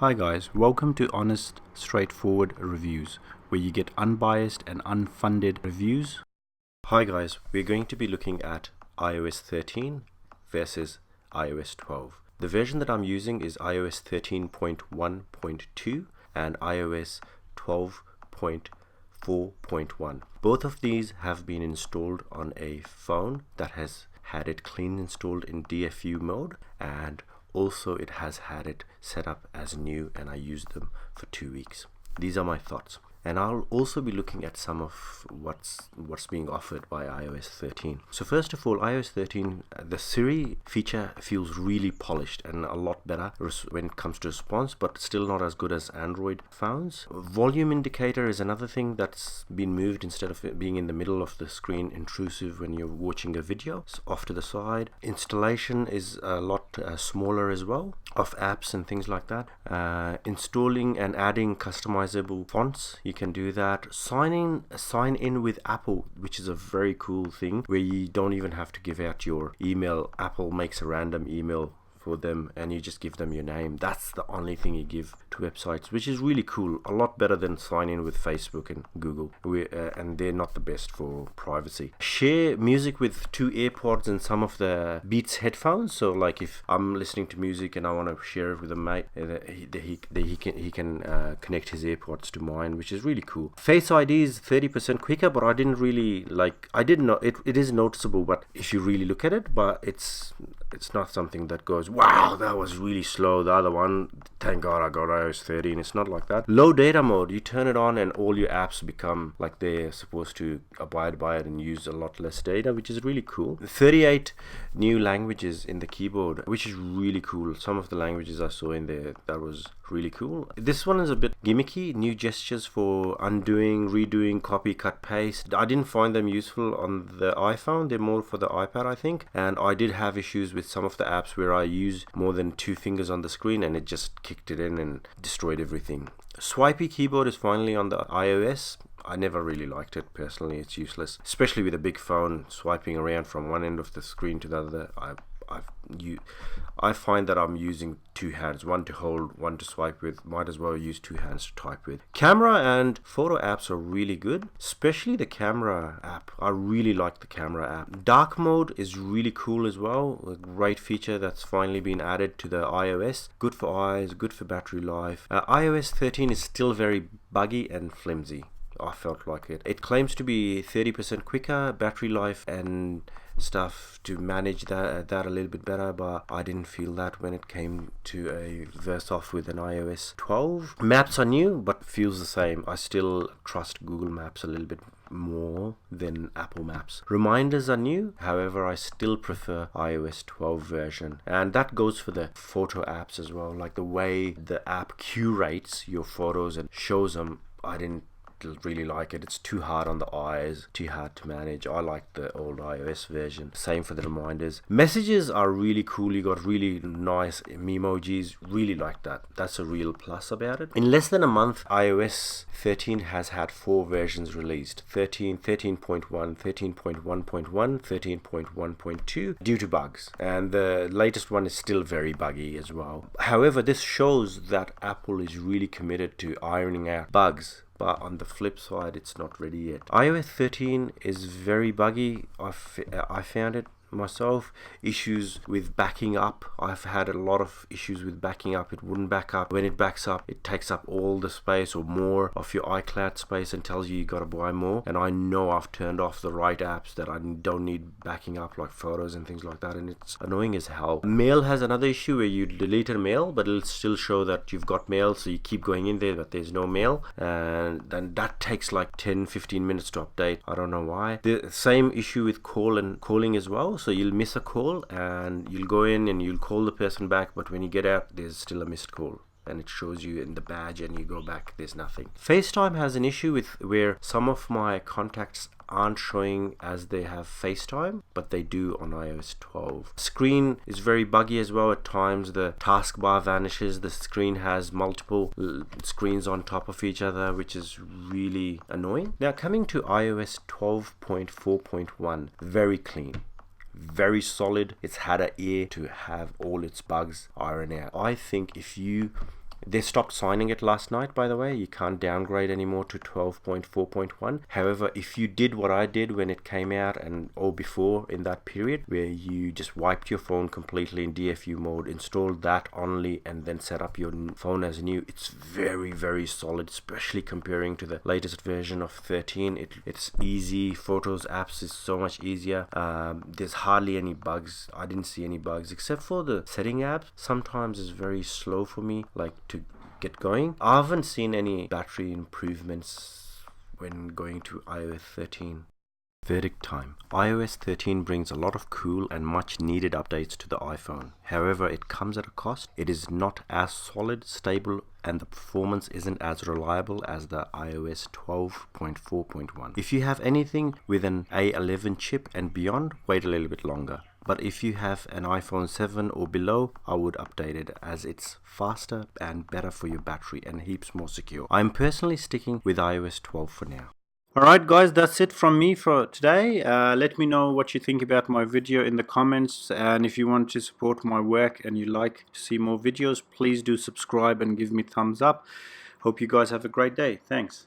Hi guys, welcome to Honest, Straightforward Reviews, where you get unbiased and unfunded reviews. Hi guys, we're going to be looking at iOS 13 versus iOS 12. The version that I'm using is iOS 13.1.2 and iOS 12.4.1. Both of these have been installed on a phone that has had it clean installed in DFU mode, and also it has had it set up as new, and I used them for 2 weeks. These are my thoughts. And I'll also be looking at some of what's being offered by iOS 13. So first of all, iOS 13, the Siri feature feels really polished and a lot better when it comes to response, but still not as good as Android phones. Volume indicator is another thing that's been moved. Instead of it being in the middle of the screen, intrusive when you're watching a video, it's off to the side. Installation is a lot smaller as well of apps and things like that. Installing and adding customizable fonts, you can do that. Sign in with Apple, which is a very cool thing where you don't even have to give out your email. Apple makes a random email for them and you just give them your name. That's the only thing you give to websites, which is really cool. A lot better than sign in with Facebook and Google, and they're not the best for privacy. Share music with two AirPods and some of the Beats headphones. So like if I'm listening to music and I want to share it with a mate, he can connect his AirPods to mine, which is really cool. Face ID is 30% quicker, but I didn't really like. I didn't know it is noticeable, but if you really look at it, but it's not something that goes, wow, that was really slow. The other one, thank God I got iOS 13. It's not like that. Low data mode, you turn it on and all your apps become like they're supposed to abide by it and use a lot less data, which is really cool. 38 new languages in the keyboard, which is really cool. Some of the languages I saw in there, that was really cool. This one is a bit gimmicky. New gestures for undoing, redoing, copy, cut, paste. I didn't find them useful on the iPhone. They're more for the iPad, I think. And I did have issues with some of the apps where I used more than 2 fingers on the screen and it just kicked it in and destroyed everything. Swipey keyboard is finally on the iOS. I never really liked it personally. It's useless, especially with a big phone swiping around from one end of the screen to the other. I find that I'm using 2 hands, one to hold, one to swipe with. Might as well use 2 hands to type with. Camera and photo apps are really good, especially the camera app. I really like the camera app. Dark mode is really cool as well. A great feature that's finally been added to the iOS. Good for eyes, good for battery life. iOS 13 is still very buggy and flimsy. I felt like it. It claims to be 30% quicker battery life and stuff to manage that a little bit better, but I didn't feel that when it came to a verse off with an iOS 12. Maps are new but feels the same. I still trust Google Maps a little bit more than Apple Maps. Reminders are new, however I still prefer iOS 12 version, and that goes for the photo apps as well. Like the way the app curates your photos and shows them, I didn't really like it. It's too hard on the eyes, too hard to manage. I like the old iOS version. Same for the reminders. Messages are really cool. You got really nice emojis. Really like that. That's a real plus about it. In less than a month, iOS 13 has had 4 versions released. 13, 13.1, 13.1.1, 13.1.2 due to bugs. And the latest one is still very buggy as well. However, this shows that Apple is really committed to ironing out bugs. But on the flip side, it's not ready yet. iOS 13 is very buggy. I found it myself. Issues with backing up. I've had a lot of issues with backing up. It wouldn't back up. When it backs up, it takes up all the space or more of your iCloud space and tells you gotta buy more. And I know I've turned off the right apps that I don't need backing up, like photos and things like that, and it's annoying as hell. Mail has another issue where you delete a mail but it'll still show that you've got mail, so you keep going in there but there's no mail, and then that takes like 10-15 minutes to update. I don't know why. The same issue with calling as well. So you'll miss a call and you'll go in and you'll call the person back, but when you get out, there's still a missed call. And it shows you in the badge and you go back, there's nothing. FaceTime has an issue with where some of my contacts aren't showing as they have FaceTime, but they do on iOS 12. Screen is very buggy as well. At times the taskbar vanishes. The screen has multiple screens on top of each other, which is really annoying. Now coming to iOS 12.4.1, very clean. Very solid. It's had a year to have all its bugs ironed out. I think if you They stopped signing it last night, by the way. You can't downgrade anymore to 12.4.1. However, if you did what I did when it came out or before in that period, where you just wiped your phone completely in DFU mode, installed that only, and then set up your phone as new, it's very, very solid, especially comparing to the latest version of 13. It's easy. Photos apps is so much easier. There's hardly any bugs. I didn't see any bugs except for the setting apps. Sometimes it's very slow for me, like to get going. I haven't seen any battery improvements when going to iOS 13. Verdict time. iOS 13 brings a lot of cool and much needed updates to the iPhone. However, it comes at a cost. It is not as solid, stable, and the performance isn't as reliable as the iOS 12.4.1. If you have anything with an A11 chip and beyond, wait a little bit longer. But if you have an iPhone 7 or below, I would update it, as it's faster and better for your battery and heaps more secure. I'm personally sticking with iOS 12 for now. Alright guys, that's it from me for today. Let me know what you think about my video in the comments, and if you want to support my work and you like to see more videos, please do subscribe and give me thumbs up. Hope you guys have a great day. Thanks.